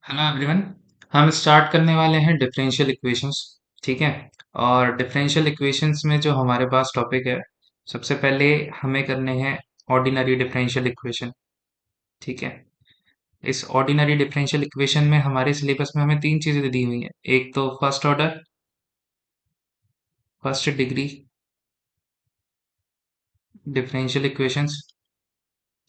Hello everyone. हम start करने वाले हैं डिफरेंशियल इक्वेशंस। ठीक है। और डिफरेंशियल इक्वेशंस में जो हमारे पास टॉपिक है, सबसे पहले हमें करने हैं ऑर्डिनरी डिफरेंशियल इक्वेशन। ठीक है। इस ऑर्डिनरी डिफरेंशियल इक्वेशन में हमारे सिलेबस में हमें तीन चीजें दी हुई हैं। एक तो first order, first degree differential equations.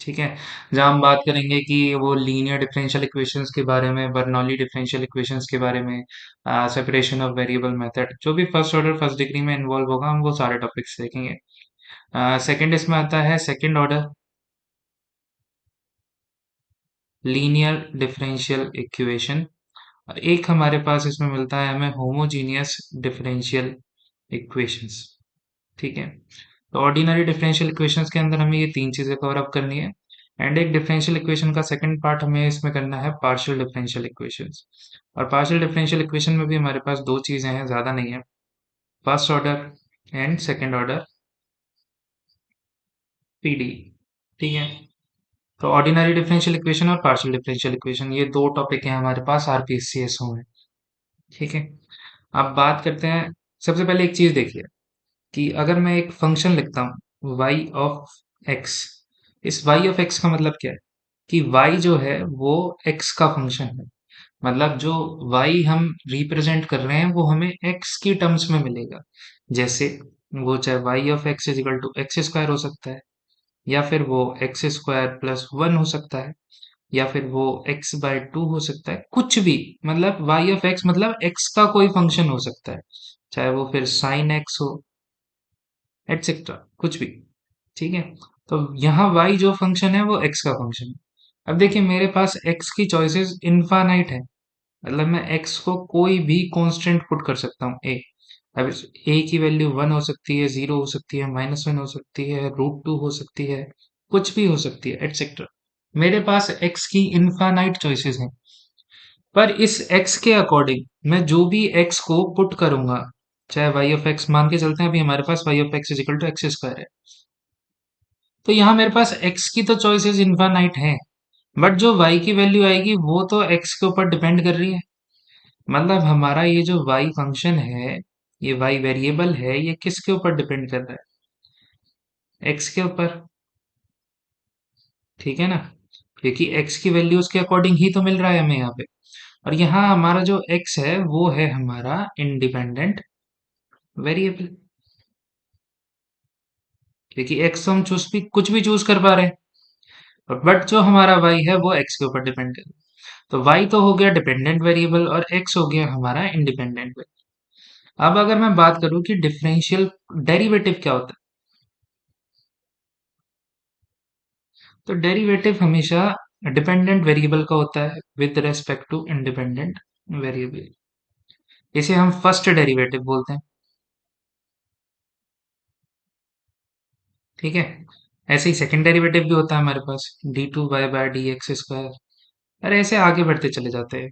ठीक है। जहाँ हम बात करेंगे कि वो लीनियर डिफरेंशियल इक्वेशंस के बारे में, बर्नौली डिफरेंशियल इक्वेशंस के बारे में, सेपरेशन ऑफ वेरिएबल मेथड, जो भी फर्स्ट ऑर्डर फर्स्ट डिग्री में इन्वॉल्व होगा हम वो सारे टॉपिक्स देखेंगे। सेकंड इसमें आता है second order linear differential equation. और एक हमारे पास इसमें मिलता है हमें होमोजीनियस डिफरेंशियल इक्वेशंस। ठीक है। तो ऑर्डिनरी डिफरेंशियल इक्वेशंस के अंदर हमें ये तीन चीजें कवर अप करनी है। एंड एक डिफरेंशियल इक्वेशन का सेकंड पार्ट हमें इसमें करना है पार्शियल डिफरेंशियल इक्वेशंस। और पार्शियल डिफरेंशियल इक्वेशन में भी हमारे पास दो चीजें हैं, ज्यादा नहीं है। First order and second order PD. ठीक है। तो ऑर्डिनरी डिफरेंशियल इक्वेशन और पार्शियल डिफरेंशियल इक्वेशन, ये दो टॉपिक हैं हमारे पास आरपीएससीएसओ में। ठीक है। अब बात करते हैं। सबसे पहले एक चीज देखिए कि अगर मैं एक फंक्शन लिखता हूँ y ऑफ x, इस y ऑफ x का मतलब क्या है कि y जो है वो x का फंक्शन है। मतलब जो y हम रिप्रेजेंट कर रहे हैं वो हमें x की टर्म्स में मिलेगा। जैसे वो चाहे y of x is equal to X square हो सकता है, या फिर वो एक्स स्क्वायर प्लस वन हो सकता है, या फिर वो x बाय टू हो सकता है, कुछ भी। मतलब y ऑफ x मतलब x का कोई फंक्शन हो सकता है, चाहे वो फिर साइन x हो, एटसेट्रा, कुछ भी। ठीक है। तो यहाँ y जो फंक्शन है वो x का फंक्शन है। अब देखिए मेरे पास x की चॉइसेस इनफाइनाइट है। मतलब मैं x को कोई भी कांस्टेंट पुट कर सकता हूँ a। अब a की वैल्यू वन हो सकती है, जीरो हो सकती है, माइनस वन हो सकती है, रूट टू हो सकती है, कुछ भी हो सकती है, एटसेट्रा। मेरे पास x की इनफाइनाइट चॉइसेस हैं। पर इस x के अकॉर्डिंग मैं जो भी x को पुट करूंगा, चाहे y ऑफ x मान के चलते हैं, अभी हमारे पास y of x is equal to X square है। तो यहाँ मेरे पास x की तो चॉइसेस इनफाइनाइट हैं, बट जो y की वैल्यू आएगी वो तो x के ऊपर डिपेंड कर रही है। मतलब हमारा ये जो y फंक्शन है, ये y वेरिएबल है, ये किसके ऊपर डिपेंड कर रहा है? x के ऊपर। ठीक है ना। क्योंकि x की वैल्यू उसके अकॉर्डिंग ही तो मिल रहा है हमें यहाँ पे। और यहाँ हमारा जो x है वो है हमारा इंडिपेंडेंट वेरिएबल। क्योंकि x तो हम चूज भी कुछ भी चूज कर पा रहे हैं, बट जो हमारा y है वो x के ऊपर डिपेंड कर रहा है। तो y तो हो गया डिपेंडेंट वेरिएबल और x हो गया हमारा इंडिपेंडेंट वेरिएबल। अब अगर मैं बात करूं कि डिफरेंशियल डेरिवेटिव क्या होता है, तो डेरिवेटिव हमेशा डिपेंडेंट वेरिएबल का होता है with respect to independent variable. इसे हम फर्स्ट डेरिवेटिव बोलते हैं। ठीक है। ऐसे ही सेकंड डेरिवेटिव भी होता है हमारे पास, D two Y by D X square. अरे ऐसे आगे बढ़ते चले जाते हैं।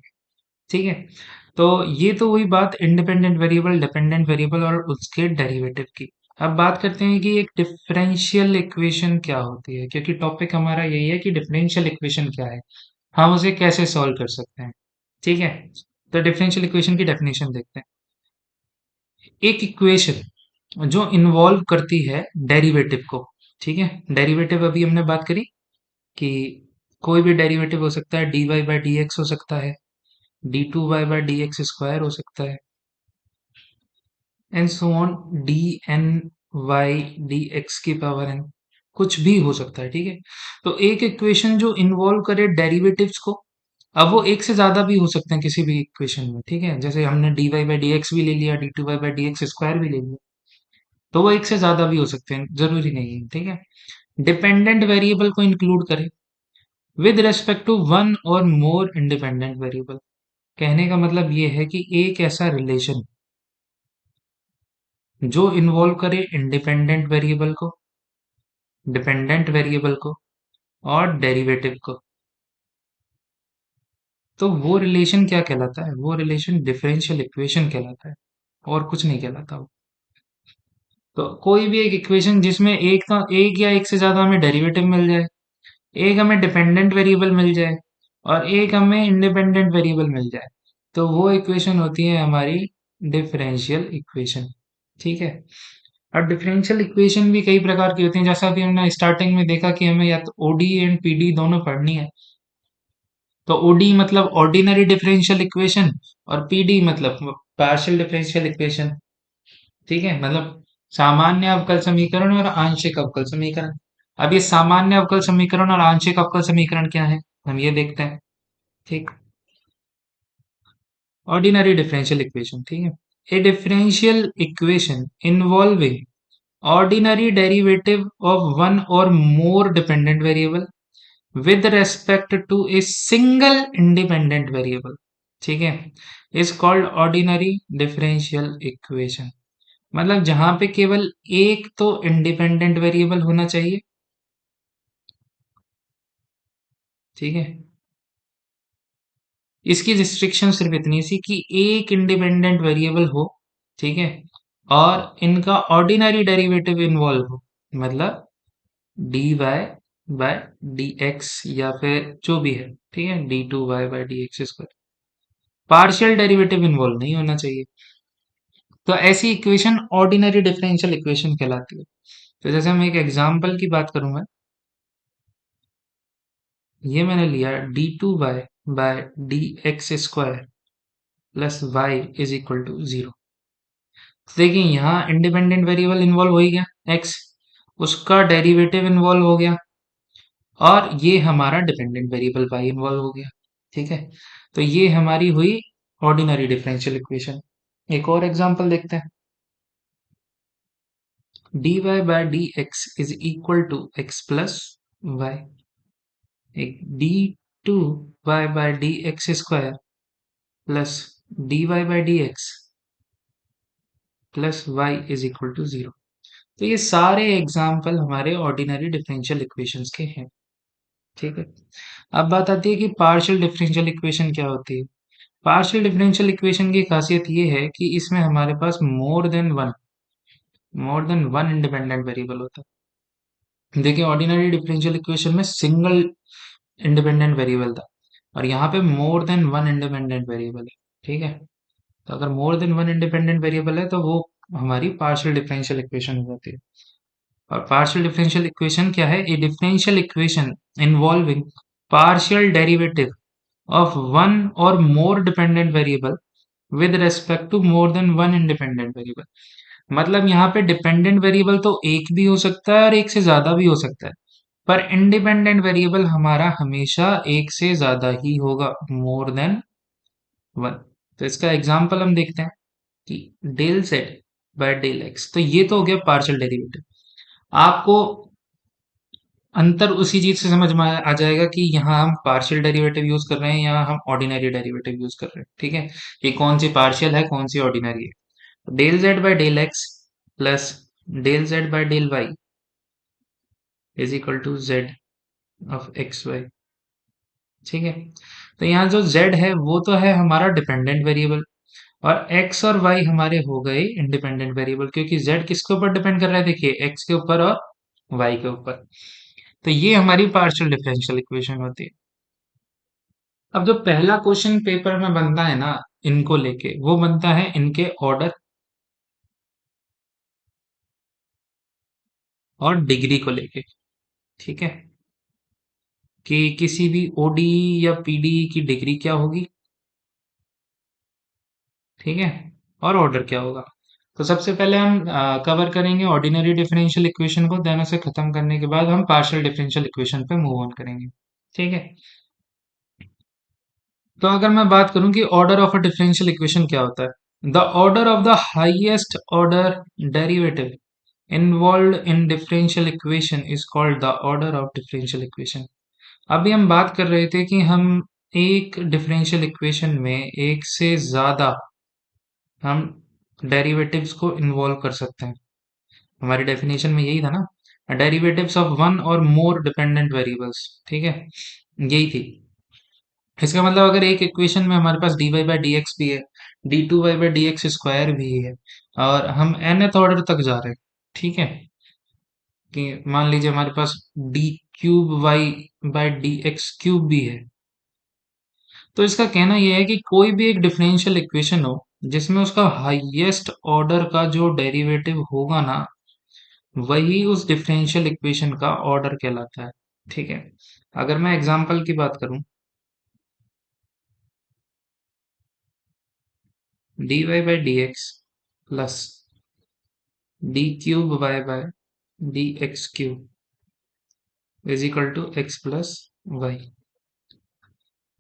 ठीक है। तो ये तो हुई बात इंडिपेंडेंट वेरिएबल, डिपेंडेंट वेरिएबल और उसके डेरिवेटिव की। अब बात करते हैं कि एक डिफरेंशियल इक्वेशन क्या होती है, क्योंकि टॉपिक हमारा यही है कि डिफरेंशियल इक्वेशन क्या है, हम उसे कैसे सॉल्व कर सकते हैं। ठीक है। तो डिफरेंशियल इक्वेशन की डेफिनेशन देखते हैं। एक इक्वेशन जो इन्वॉल्व करती है डेरिवेटिव को। ठीक है। डेरिवेटिव अभी हमने बात करी कि कोई भी डेरिवेटिव हो सकता है, D Y by D X हो सकता है, D two Y by D X square हो सकता है, and so on, D N Y D X की पावर एन, कुछ भी हो सकता है। ठीक है। तो एक इक्वेशन जो इन्वॉल्व करे डेरिवेटिव्स को, अब वो एक से ज्यादा भी हो सकते हैं किसी भी इक्वेशन में। ठीक है। जैसे हमने D Y by D X भी ले लिया, D two Y by D X square भी ले लिया, तो वो एक से ज्यादा भी हो सकते हैं, जरूरी नहीं है। ठीक है। डिपेंडेंट वेरिएबल को इंक्लूड करें विद रेस्पेक्ट टू वन और मोर इंडिपेंडेंट वेरिएबल। कहने का मतलब ये है कि एक ऐसा रिलेशन जो इन्वॉल्व करे इंडिपेंडेंट वेरिएबल को, डिपेंडेंट वेरिएबल को और डेरिवेटिव को, तो वो रिलेशन क्या कहलाता है? वो रिलेशन डिफरेंशियल इक्वेशन कहलाता है, और कुछ नहीं कहलाता वो। तो कोई भी एक इक्वेशन जिसमें एक या एक से ज्यादा हमें डेरिवेटिव मिल जाए, एक हमें डिपेंडेंट वेरिएबल मिल जाए, और एक हमें इंडिपेंडेंट वेरिएबल मिल जाए, तो वो इक्वेशन होती है हमारी डिफरेंशियल इक्वेशन। ठीक है। और डिफरेंशियल इक्वेशन भी कई प्रकार की होती हैं, जैसा कि हमने स्टार्टिंग में देखा कि हमें या तो ओडी एंड पीडी दोनों पढ़नी है। तो ओडी मतलब ऑर्डिनरी डिफरेंशियल इक्वेशन, और पीडी मतलब पार्शियल डिफरेंशियल इक्वेशन। ठीक है, मतलब सामान्य अवकल समीकरण और आंशिक अवकल समीकरण। अब ये सामान्य अवकल समीकरण और आंशिक अवकल समीकरण क्या है, हम ये देखते हैं। ठीक। ऑर्डिनरी डिफरेंशियल इक्वेशन, ठीक है, ए differential equation involving ordinary derivative of one or more dependent variable with respect to a single independent variable, ठीक है, is called ordinary differential equation। मतलब जहां पे केवल एक तो इंडिपेंडेंट वेरिएबल होना चाहिए। ठीक है। इसकी रिस्ट्रिक्शन सिर्फ इतनी सी कि एक इंडिपेंडेंट वेरिएबल हो। ठीक है। और इनका ऑर्डिनरी डेरिवेटिव इन्वॉल्व हो, मतलब D Y by D X, या फिर जो भी है, ठीक है, D two Y by D X square. Partial derivative involve नहीं होना चाहिए। तो ऐसी इक्वेशन ऑर्डिनरी डिफरेंशियल इक्वेशन कहलाती है। तो जैसे हम एक एग्जांपल की बात करूंगा, ये मैंने लिया D two Y by D X square plus Y is equal to zero. देखिए यहाँ इंडिपेंडेंट वेरिएबल इन्वॉल्व हो ही गया, एक्स, उसका डेरिवेटिव इन्वॉल्व हो गया, और ये हमारा डिपेंडेंट वेरिएबल y इन्वॉल्व हो गया। ठीक है। तो ये हमारी हुई ऑर्डिनरी डिफरेंशियल इक्वेशन। एक और एग्जांपल देखते हैं। dy by D X is equal to X plus Y. एक D two Y by D X square plus D Y by D X plus Y is equal to zero. तो ये सारे example हमारे ordinary differential equations के हैं। ठीक है। अब बात आती है कि पार्शियल डिफरेंशियल इक्वेशन क्या होती है। पार्शियल डिफरेंशियल इक्वेशन की खासियत ये है कि इसमें हमारे पास more than one independent variable होता है। देखिए ऑर्डिनरी डिफरेंशियल इक्वेशन में सिंगल इंडिपेंडेंट वेरिएबल था, और यहाँ पे more than one independent variable है। ठीक है। तो अगर more than one independent variable है तो वो हमारी पार्शियल डिफरेंशियल इक्वेशन हो जाती है। और पार्शियल डिफरेंशियल इक्वेशन क्या है, ए differential equation involving partial derivative of one or more dependent variable with respect to more than one independent variable। मतलब यहाँ पे डिपेंडेंट वेरिएबल तो एक भी हो सकता है और एक से ज्यादा भी हो सकता है, पर इंडिपेंडेंट वेरिएबल हमारा हमेशा एक से ज्यादा ही होगा, मोर देन वन। तो इसका एग्जांपल हम देखते हैं कि del Z by del X, तो ये तो हो गया पार्शियल डेरिवेटिव। आपको अंतर उसी चीज से समझ में आ जाएगा कि यहाँ हम पार्शियल डेरिवेटिव यूज कर रहे हैं, यहाँ हम ऑर्डिनरी डेरिवेटिव यूज कर रहे हैं। ठीक है। कि कौन सी पार्शियल है, कौन सी ऑर्डिनरी है। Del Z by del X plus del Z by del Y is equal to Z of X Y. ठीक है। तो यहाँ जो जेड है वो तो है हमारा डिपेंडेंट वेरिएबल, और एक्स और वाई हमारे हो गए इंडिपेंडेंट वेरिएबल, क्योंकि जेड किसके ऊपर डिपेंड कर रहा है, देखिए एक्स के ऊपर और वाई के ऊपर। तो ये हमारी पार्शियल डिफरेंशियल इक्वेशन होती है। अब जो पहला क्वेश्चन पेपर में बनता है ना, इनको लेके वो बनता है इनके ऑर्डर और डिग्री को लेके। ठीक है। कि किसी भी ओडी या पीडी की डिग्री क्या होगी। ठीक है। और ऑर्डर क्या होगा। तो सबसे पहले हम कवर करेंगे ऑर्डिनरी डिफरेंशियल इक्वेशन को, देन उसे खत्म करने के बाद हम पार्शियल डिफरेंशियल इक्वेशन पे मूव ऑन करेंगे। ठीक है। तो अगर मैं बात करूं कि order of a differential equation क्या होता है, the order of the highest order derivative involve in differential equation is called the order of differential equation. अभी हम बात कर रहे थे कि हम एक डिफरेंशियल इक्वेशन में एक से ज्यादा हम डेरिवेटिव्स को इन्वॉल्व कर सकते हैं। हमारी डेफिनेशन में यही था ना, डेरिवेटिव्स ऑफ वन और मोर डिपेंडेंट वेरिएबल्स। ठीक है, यही थी। इसका मतलब अगर एक इक्वेशन में हमारे पास D Y by D X भी है, D two Y by D X square भी है, और हम nth ऑर्डर तक जा रहे हैं। ठीक है। कि मान लीजिए हमारे पास D cube Y by D X cube भी है, तो इसका कहना यह है कि कोई भी एक डिफरेंशियल इक्वेशन हो जिसमें उसका हाईएस्ट ऑर्डर का जो डेरिवेटिव होगा ना, वही उस डिफरेंशियल इक्वेशन का ऑर्डर कहलाता है। ठीक है। अगर मैं एग्जांपल की बात करूं, D Y by D X plus D cube Y by D X cube is equal to X plus Y.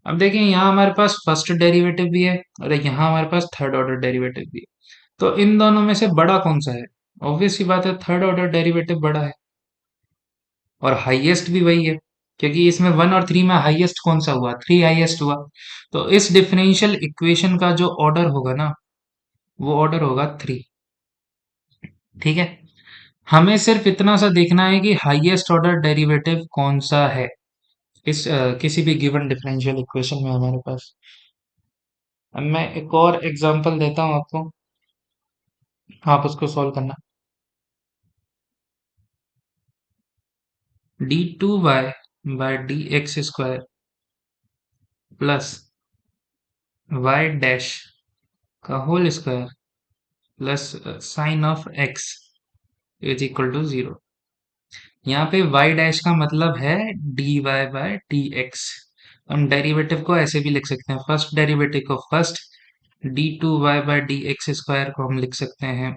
अब देखें, यहाँ हमारे पास फर्स्ट डेरिवेटिव भी है और यहाँ हमारे पास थर्ड ऑर्डर डेरिवेटिव भी है। तो इन दोनों में से बड़ा कौन सा है? ऑब्वियस सी बात है, थर्ड ऑर्डर डेरिवेटिव बड़ा है। और हाईएस्ट भी वही है, क्योंकि इसमें वन और थ्री में हाईएस्ट कौन सा हुआ? थ्री हाईएस्ट हुआ। तो इस डिफरेंशियल इक्वेशन का जो ऑर्डर होगा ना, वो ऑर्डर होगा थ्री। ठीक है। हमें सिर्फ इतना सा देखना है कि हाईएस्ट ऑर्डर डेरिवेटिव कौन सा है इस किसी भी गिवन डिफरेंशियल इक्वेशन में हमारे पास। अब मैं एक और एग्जांपल देता हूं आपको, आप उसको सॉल्व करना। D two Y by D X square plus Y dash का whole square plus sine of X is equal to zero. यहाँ पे y डैश का मतलब है dy बाय डी एक्स। हम डेरिवेटिव को ऐसे भी लिख सकते हैं, फर्स्ट डेरिवेटिव को first, D two Y by D X square को हम लिख सकते हैं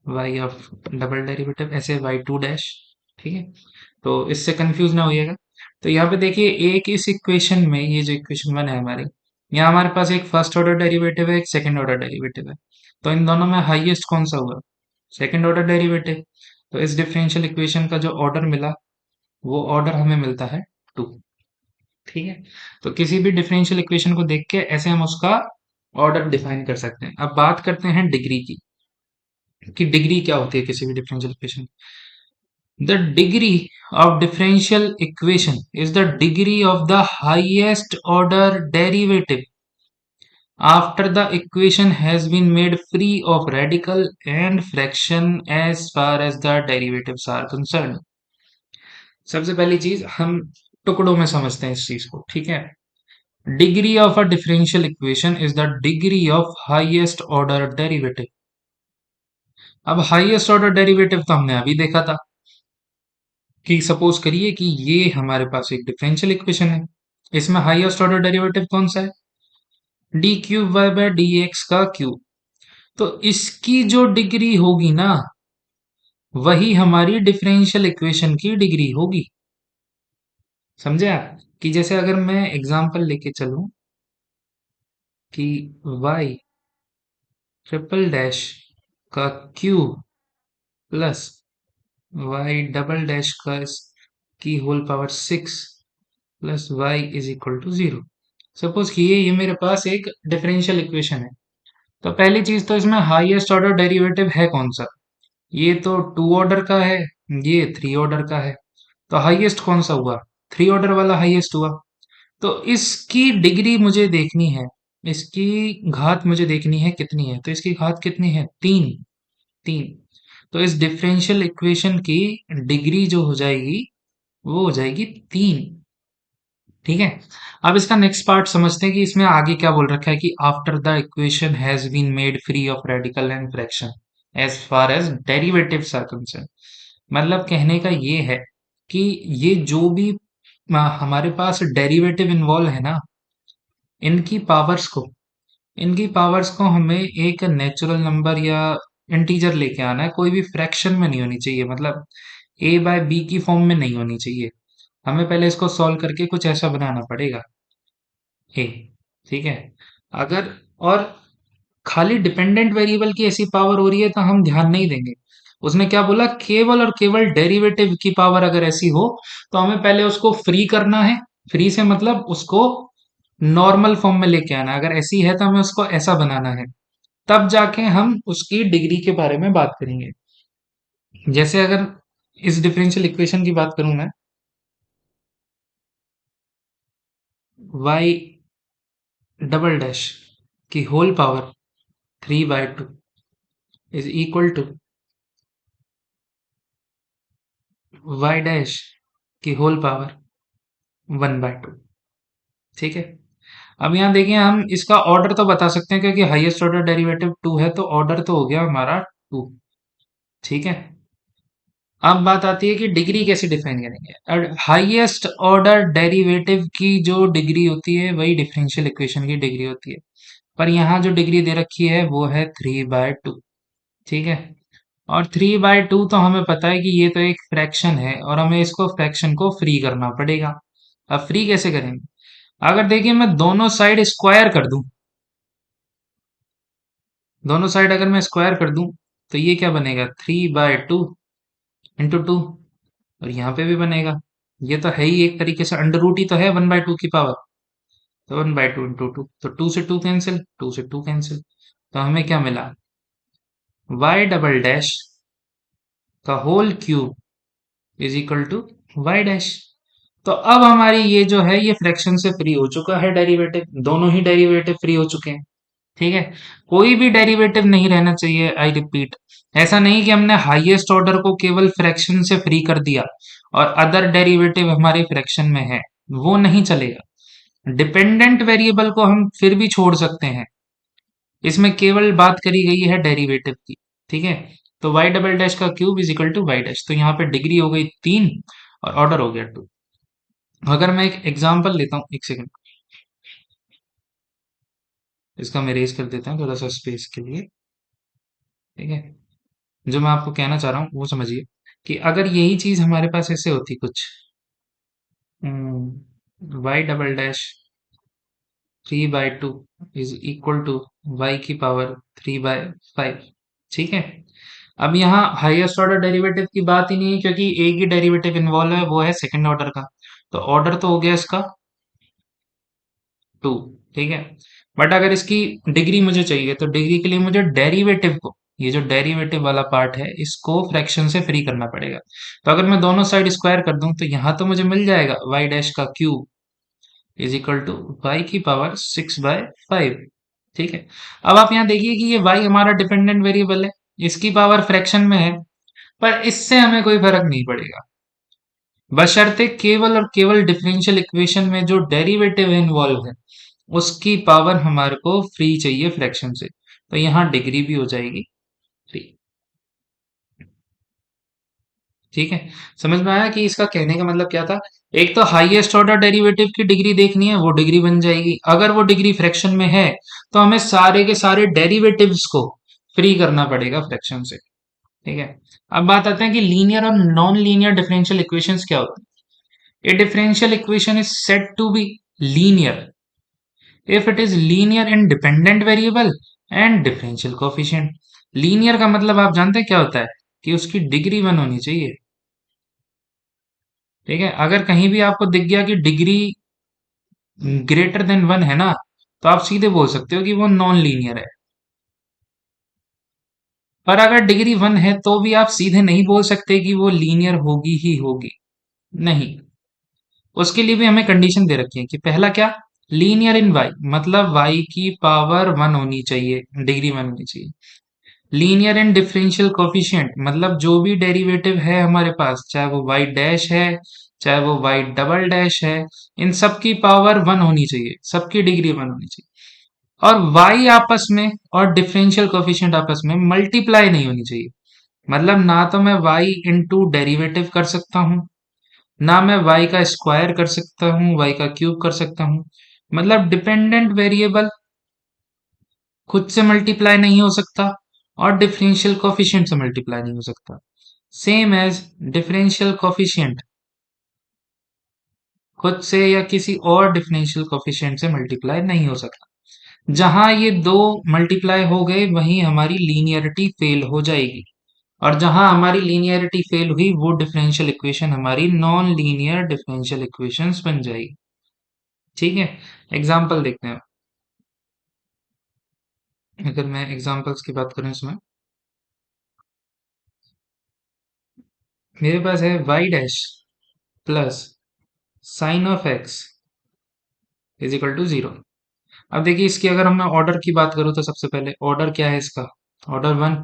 y ऑफ डबल डेरिवेटिव, ऐसे वाई टू डैश। ठीक है। तो इससे कंफ्यूज ना होइएगा। तो यहाँ पे देखिए, एक इस इक्वेशन में, ये जो इक्वेशन वन है हमारी, यहाँ हमारे पास एक फर्स्ट ऑर्डर डेरिवेटिव है, एक सेकंड ऑर्डर डेरिवेटिव है। तो इन दोनों में हाईएस्ट कौन सा हुआ? Second order derivative. तो इस डिफरेंशियल इक्वेशन का जो ऑर्डर मिला, वो ऑर्डर हमें मिलता है टू। ठीक है। तो किसी भी डिफरेंशियल इक्वेशन को देख के ऐसे हम उसका ऑर्डर डिफाइन कर सकते हैं। अब बात करते हैं डिग्री की, कि डिग्री क्या होती है किसी भी differential equation. The degree of differential equation is the degree of the highest order derivative after the equation has been made free of radical and fraction as far as the derivatives are concerned। सबसे पहली चीज हम टुकड़ों में समझते हैं इस चीज को। ठीक है। Degree of a differential equation is the degree of highest order derivative. अब हाईएस्ट ऑर्डर डेरिवेटिव तो हमने अभी देखा था, कि सपोज करिए कि ये हमारे पास एक डिफरेंशियल इक्वेशन है, इसमें हाईएस्ट ऑर्डर डेरिवेटिव कौन सा है? D cube Y by D X का क्यूब। तो इसकी जो डिग्री होगी ना, वही हमारी डिफरेंशियल इक्वेशन की डिग्री होगी। समझे आप? कि जैसे अगर मैं एग्जांपल लेके चलूं कि y ट्रिपल डैश का cube plus y double dash का की whole power six plus y is equal to zero. Suppose कि ये मेरे पास एक डिफरेंशियल इक्वेशन है। तो पहली चीज तो इसमें हाईएस्ट ऑर्डर डेरिवेटिव है कौन सा? ये तो टू ऑर्डर का है, ये थ्री ऑर्डर का है। तो हाईएस्ट कौन सा हुआ? थ्री ऑर्डर वाला हाईएस्ट हुआ। तो इसकी डिग्री मुझे देखनी है, इसकी घात मुझे देखनी है कितनी है। तो इसकी घात कितनी है? तीन। तीन। तो इस डिफरेंशियल इक्वेशन की डिग्री जो हो जाएगी, वो हो जाएगी तीन। ठीक है। अब इसका नेक्स्ट पार्ट समझते हैं कि इसमें आगे क्या बोल रखा है, कि after the equation has been made free of radical and fraction as far as derivatives are concern. मतलब कहने का ये है कि ये जो भी हमारे पास डेरिवेटिव इन्वॉल्व है ना, इनकी पावर्स को इनकी पावर्स को हमें एक नेचुरल नंबर या इंटीजर लेके आना है, कोई भी फ्रैक्शन में नहीं होनी चाहिए। मतलब ए बाय बी की फॉर्म में नहीं होनी चाहिए। हमें पहले इसको सॉल्व करके कुछ ऐसा बनाना पड़ेगा ए। ठीक है। अगर और खाली डिपेंडेंट वेरिएबल की ऐसी पावर हो रही है तो हम ध्यान नहीं देंगे। उसने क्या बोला? केवल और केवल डेरिवेटिव की पावर अगर ऐसी हो, तो हमें पहले उसको फ्री करना है। फ्री से मतलब उसको नॉर्मल फॉर्म में लेके आना है। अगर ऐसी है तो हमें उसको ऐसा बनाना है, तब जाके हम उसकी डिग्री के बारे में बात करेंगे। जैसे अगर इस डिफरेंशियल इक्वेशन की बात करूं मैं, y डबल डैश की whole power three by two is equal to y dash की whole power one by two. ठीक है। अब यहाँ देखिए हम इसका ऑर्डर तो बता सकते हैं क्योंकि हाईएस्ट ऑर्डर डेरिवेटिव टू है, तो ऑर्डर तो हो गया हमारा टू। ठीक है। अब बात आती है कि डिग्री कैसे डिफाइन करेंगे। हाईएस्ट ऑर्डर डेरिवेटिव की जो डिग्री होती है वही डिफरेंशियल इक्वेशन की डिग्री होती है, पर यहाँ जो डिग्री दे रखी है वो है 3/2। ठीक है। और 3/2 तो हमें पता है कि ये तो एक फ्रैक्शन है और हमें इसको फ्रैक्शन को फ्री करना पड़ेगा। अब फ्री कैसे करेंगे? अगर देखिए मैं दोनों साइड स्क्वायर कर दूं, दोनों साइड अगर मैं स्क्वायर कर दूं तो ये क्या बनेगा, 3/2 इंटू 2। और यहाँ पे भी बनेगा, ये तो है ही एक तरीके से अंडर रूट ही तो है 1/2 की पावर। तो 1/2 इंटू 2, तो 2 से 2 कैंसिल, 2 से 2 कैंसिल, तो हमें क्या मिला, y डबल डैश का whole cube is equal to y dash. तो अब हमारी ये जो है ये फ्रैक्शन से फ्री हो चुका है डेरिवेटिव, दोनों ही डेरिवेटिव फ्री हो चुके हैं। ठीक है। कोई भी डेरिवेटिव नहीं रहना चाहिए, आई रिपीट। ऐसा नहीं कि हमने हाईएस्ट ऑर्डर को केवल फ्रैक्शन से फ्री कर दिया और अदर डेरिवेटिव हमारे फ्रैक्शन में है, वो नहीं चलेगा। डिपेंडेंट वेरिएबल को हम फिर भी छोड़ सकते हैं, इसमें केवल बात करी गई है डेरिवेटिव की। ठीक है। तो y डबल डैश का cube is equal to y dash, तो यहाँ पे डिग्री हो गई 3 और ऑर्डर हो गया 2। अगर मैं एक एग्जांपल लेता हूँ, एक सेकंड, इसका मैं रेज कर देता हूँ थोड़ा सा स्पेस के लिए। ठीक है। जो मैं आपको कहना चाह रहा हूँ वो समझिए कि अगर यही चीज हमारे पास ऐसे होती कुछ, y double dash 3/2 is equal to y की पावर 3/5। ठीक है। अब यहाँ हाईएस्ट ऑर्डर डेरिवेटिव की बात ही नहीं है क्योंकि एक ही डेरिवेटिव इन्वॉल्व है, वो है सेकंड ऑर्डर का। तो ऑर्डर तो हो गया इसका 2। ठीक है। बट अगर इसकी डिग्री मुझे चाहिए तो डिग्री के लिए मुझे डेरिवेटिव को, ये जो डेरिवेटिव वाला पार्ट है इसको फ्रैक्शन से फ्री करना पड़ेगा। तो अगर मैं दोनों साइड स्क्वायर कर दूं तो यहाँ तो मुझे मिल जाएगा y डैश का cube is equal to y की पावर 6/5। ठीक है। अब आप यहाँ देखिए कि ये y हमारा डिपेंडेंट वेरिएबल है, इसकी पावर फ्रैक्शन में है, पर इससे हमें कोई फर्क नहीं पड़ेगा, बशर्ते केवल और केवल डिफरेंशियल इक्वेशन में जो डेरिवेटिव इन्वॉल्व है उसकी पावर हमारे को फ्री चाहिए फ्रैक्शन से। तो यहाँ डिग्री भी हो जाएगी फ्री। ठीक है। समझ में आया कि इसका कहने का मतलब क्या था। एक तो हाईएस्ट ऑर्डर डेरिवेटिव की डिग्री देखनी है, वो डिग्री बन जाएगी। अगर वो डिग्री फ्रैक्शन में है तो हमें सारे के सारे डेरिवेटिव्स को फ्री करना पड़ेगा फ्रैक्शन से। ठीक है। अब बात आते हैं कि लीनियर और नॉन लीनियर डिफरेंशियल इक्वेशंस क्या होते हैं। A differential equation is said to be linear if it is linear in dependent variable and differential coefficient। Linear का मतलब आप जानते हैं क्या होता है, कि उसकी डिग्री 1 होनी चाहिए। ठीक है। अगर कहीं भी आपको दिख गया कि डिग्री ग्रेटर देन 1 है ना, तो आप सीधे बोल सकते हो कि वो नॉन लीनियर है। पर अगर डिग्री 1 है तो भी आप सीधे नहीं बोल सकते कि वो लीनियर होगी ही होगी, नहीं। उसके लिए भी हमें कंडीशन दे रखी है कि पहला क्या, लीनियर इन वाई, मतलब वाई की पावर 1 होनी चाहिए, डिग्री 1 होनी चाहिए। लीनियर एंड डिफरेंशियल कोफिशिएंट, मतलब जो भी डेरिवेटिव है हमारे पास, चाहे वो वाई डैश है चाहे वो वाई डबल डैश है, इन सब की पावर 1 होनी चाहिए, सबकी डिग्री 1 होनी चाहिए। और वाई आपस में और डिफरेंशियल कोफिशिएंट आपस में मल्टीप्लाई नहीं होनी चाहिए। मतलब ना तो मैं वाई इंटू डेरिवेटिव कर सकता हूँ, ना मैं वाई का स्क्वायर कर सकता हूँ, वाई का क्यूब कर सकता हूँ। मतलब डिपेंडेंट वेरिएबल खुद से मल्टीप्लाई नहीं हो सकता और डिफरेंशियल कोफिशिएंट से मल्टीप्लाई नहीं हो सकता। सेम एज डिफरेंशियल कोफिशिएंट खुद से या किसी और डिफरेंशियल कोफिशिएंट से मल्टीप्लाई नहीं हो सकता। जहां ये दो मल्टीप्लाई हो गए वहीं हमारी लीनियरिटी फेल हो जाएगी, और जहां हमारी लीनियरिटी फेल हुई वो डिफरेंशियल इक्वेशन हमारी नॉन लीनियर डिफरेंशियल इक्वेशंस बन जाएगी। ठीक है। एग्जाम्पल देखते हैं। अगर मैं एग्जाम्पल्स की बात करूं इसमें, मेरे पास है Y dash plus sine of X is equal to 0। अब देखिए इसकी अगर हम ऑर्डर की बात करूं तो सबसे पहले ऑर्डर क्या है इसका, ऑर्डर 1,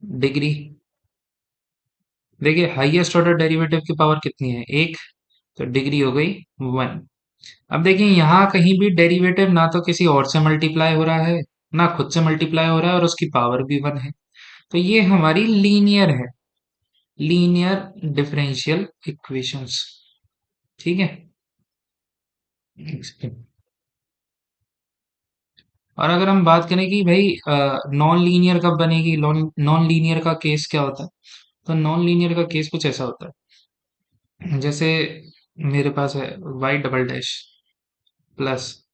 डिग्री। देखिए हाईएस्ट ऑर्डर डेरिवेटिव की पावर कितनी है, 1, तो डिग्री हो गई 1। अब देखिए यहाँ कहीं भी डेरिवेटिव ना तो किसी और से मल्टीप्लाई हो रहा है, ना खुद से मल्टीप्लाई हो रहा है, और उसकी पावर भी 1 है। तो ये हमारी लीनियर है, लीनियर डिफरेंशियल इक्वेशंस। ठीक है। और अगर हम बात करें कि भाई नॉन लीनियर कब बनेगी, नॉन लीनियर का केस क्या होता है, तो नॉन लीनियर का केस कुछ ऐसा होता है, जैसे मेरे पास है y double dash plus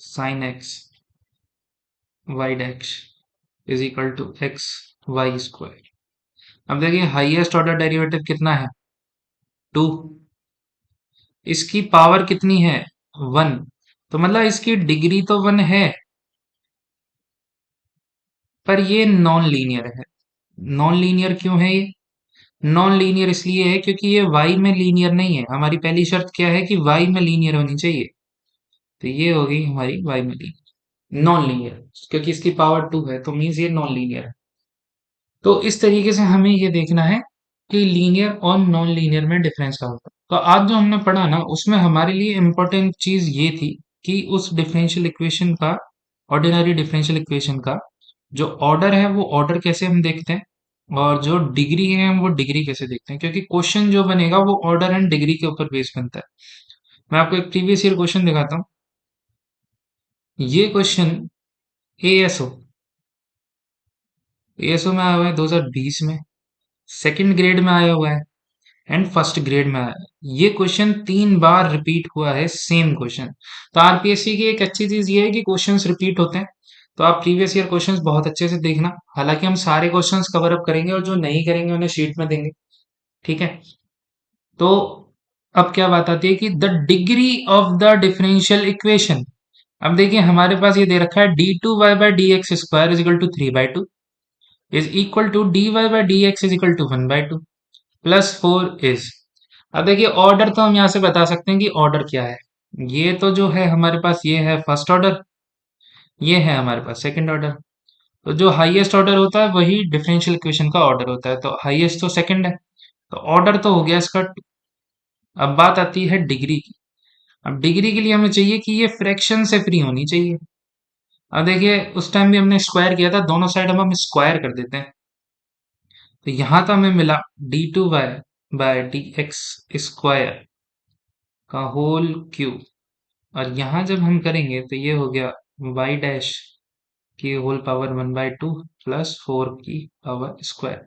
sine X Y dash is equal to X Y square. अब देखिए हाईएस्ट ऑर्डर डेरिवेटिव कितना है, 2। इसकी पावर कितनी है, 1। तो मतलब इसकी डिग्री तो 1 है, पर ये नॉन लीनियर है। नॉन लीनियर क्यों है ये, नॉन लीनियर इसलिए है क्योंकि ये y में लीनियर नहीं है। हमारी पहली शर्त क्या है कि y में लीनियर होनी चाहिए, तो ये हो गई हमारी y में लीनियर, नॉन लीनियर, क्योंकि इसकी पावर 2 है तो मीन्स ये नॉन लीनियर है। तो इस तरीके से हमें ये देखना है कि लीनियर और नॉन लीनियर में डिफरेंस क्या होता है। तो आज जो हमने पढ़ा ना, उसमें हमारे लिए इम्पोर्टेंट चीज ये थी कि उस डिफरेंशियल इक्वेशन का, ऑर्डिनरी डिफरेंशियल इक्वेशन का जो ऑर्डर है वो ऑर्डर कैसे हम देखते हैं, और जो डिग्री है हम वो डिग्री कैसे देखते हैं, क्योंकि क्वेश्चन जो बनेगा वो ऑर्डर एंड डिग्री के ऊपर बेस बनता है। मैं आपको एक प्रीवियस ईयर क्वेश्चन दिखाता हूँ। ये क्वेश्चन एएसओ एएसओ में आया हुआ है 2020 में, सेकंड ग्रेड में आया हुआ है एंड फर्स्ट ग्रेड में आया है। ये क्वेश्चन 3 बार रिपीट हुआ है, सेम क्वेश्चन। तो आरपीएससी की एक अच्छी चीज ये है कि क्वेश्चंस रिपीट होते हैं। तो आप प्रीवियस ईयर क्वेश्चंस बहुत अच्छे से देखना, हालांकि हम सारे क्वेश्चंस कवर अप करेंगे और जो नहीं करेंगे उन्हें शीट में देंगे। ठीक है। तो अब क्या बात आती है कि the degree of the differential equation. अब देखिए हमारे पास ये दे रखा है d2y/dx² is equal to 3/2 is equal to dy/dx is equal to 1/2 plus 4 is. अब देखिए ऑर्डर तो हम यहाँ से बता सकते हैं कि ऑर्डर क्या है। ये तो जो है हमारे पास ये है फर्स्ट ऑर्डर, ये है हमारे पास सेकंड ऑर्डर। तो जो हाईएस्ट ऑर्डर होता है वही डिफरेंशियल इक्वेशन का ऑर्डर होता है, तो हाईएस्ट तो सेकंड है, तो ऑर्डर तो हो गया इसका 2। अब बात आती है डिग्री की। अब डिग्री के लिए हमें चाहिए कि ये फ्रैक्शन से फ्री होनी चाहिए। अब देखिए उस टाइम भी हमने स्क्वायर किया था, दोनों साइड हम स्क्वायर कर देते हैं। तो यहाँ तो हमें मिला d2y/dx² का होल क्यूब, और यहाँ जब हम करेंगे तो ये हो गया y डैश की होल पावर 1/2 प्लस 4 की पावर स्क्वायर।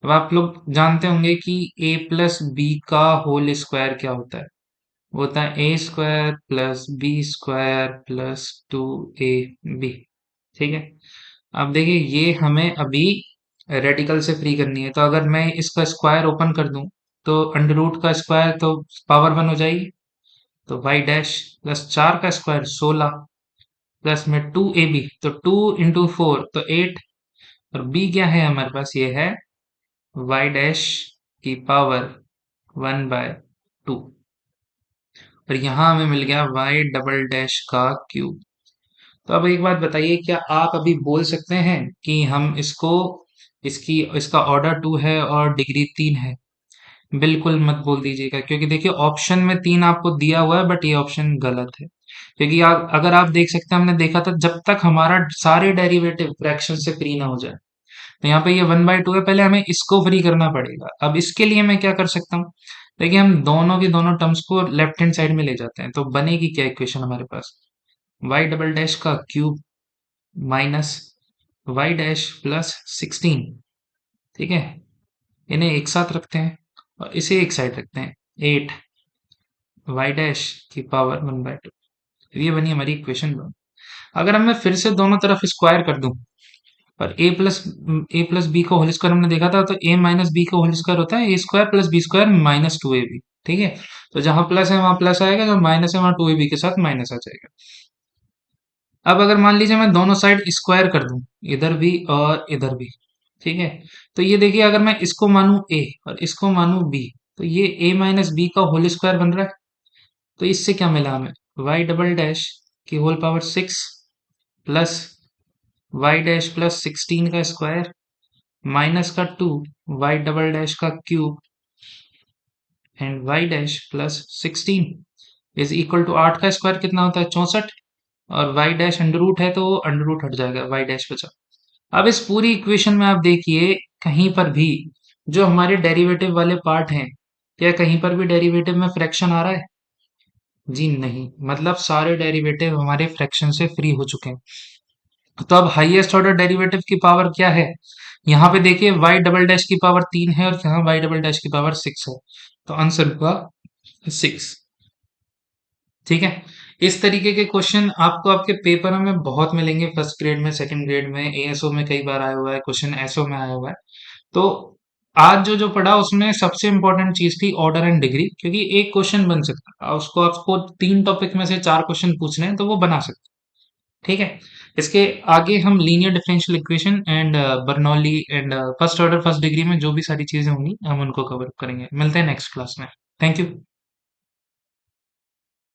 अब आप लोग जानते होंगे कि a प्लस बी का होल स्क्वायर क्या होता है, वो होता है a² plus b² plus 2ab। ठीक है। अब देखिए ये हमें अभी रेडिकल से फ्री करनी है, तो अगर मैं इसका स्क्वायर ओपन कर दूं तो अंडर रूट का स्क्वायर तो पावर 1 हो जाएगी, तो y डैश प्लस 4 का स्क्वायर 16 प्लस में 2ab, तो 2 × 4 तो 8, और b क्या है हमारे पास, ये है y डैश की पावर 1/2, और यहाँ हमें मिल गया y डबल डैश का क्यूब। तो अब एक बात बताइए, क्या आप अभी बोल सकते हैं कि हम इसको, इसका ऑर्डर 2 है और डिग्री 3 है? बिल्कुल मत बोल दीजिएगा, क्योंकि देखिए ऑप्शन में 3 आपको दिया हुआ है, बट ये ऑप्शन गलत है। क्योंकि आप, अगर आप देख सकते हैं, हमने देखा था जब तक हमारा सारे डेरिवेटिव फ्रैक्शन से फ्री ना हो जाए। तो यहाँ पे ये 1/2 है, पहले हमें इसको फ्री करना पड़ेगा। अब इसके लिए मैं क्या कर सकता हूँ, देखिए हम दोनों की दोनों टर्म्स को लेफ्ट हैंड साइड में ले जाते हैं, तो बनेगी क्या इक्वेशन हमारे पास, y डबल डैश का cube minus y dash plus 16। ठीक है। इन्हें एक साथ रखते हैं और इसे एक साइड रखते हैं, 8 y डैश की पावर 1/2। ये बनी हमारी इक्वेशन 1। अगर हम मैं फिर से दोनों तरफ स्क्वायर कर दूं, और a प्लस बी का होल स्क्वायर हमने देखा था, तो a माइनस बी का होल स्क्वायर होता है a² + b² माइनस 2ab। ठीक है। तो जहां प्लस है वहां प्लस आएगा, जहां माइनस है वहां 2ab के साथ माइनस आ जाएगा। अब अगर मान लीजिए मैं दोनों साइड स्क्वायर कर दूं, इधर भी और इधर भी, ठीक है, तो ये देखिए अगर मैं इसको मानूं a और इसको मानूं b, तो ये a माइनस बी का होल स्क्वायर बन रहा है। तो इससे क्या मिला हमें, y डबल डैश की whole power 6 plus y dash plus 16 का स्क्वायर माइनस का 2 y डबल डैश का cube and y dash plus 16। Is equal to 8 का स्क्वायर कितना होता है 64, और वाई डैश अंडर रूट है तो अंडर रूट हट जाएगा, वाई डैश बचा। अब इस पूरी इक्वेशन में आप देखिए कहीं पर भी जो हमारे डेरिवेटिव वाले पार्ट हैं, क्या कहीं पर भी डेरिवेटिव में फ्रैक्शन आ रहा है? जी नहीं, मतलब सारे डेरिवेटिव हमारे फ्रैक्शन से फ्री हो चुके हैं। तो अब हाईएस्ट ऑर्डर डेरिवेटिव की पावर क्या है? यहाँ पे देखिए y डबल डैश की पावर 3 है और यहाँ y डबल डैश की पावर 6 है। तो आंसर हुआ 6। ठीक है। इस तरीके के क्वेश्चन आपको आपके पेपर में बहुत मिलेंगे, फर्स्ट ग्रेड में, सेकंड ग्रेड में, एएसओ में कई बार आया हुआ है क्वेश्चन, एसओ में आया हुआ है। तो आज जो जो पढ़ा उसमें सबसे इंपॉर्टेंट चीज थी ऑर्डर एंड डिग्री, क्योंकि एक क्वेश्चन बन सकता है उसको, आपको 3 टॉपिक में से 4 क्वेश्चन पूछने हैं तो वो बना सकते हैं। ठीक है। इसके आगे हम linear differential equation and Bernoulli and first order first degree में जो भी सारी चीजें होंगी हम उनको कवर करेंगे। मिलते हैं नेक्स्ट क्लास में। Thank you.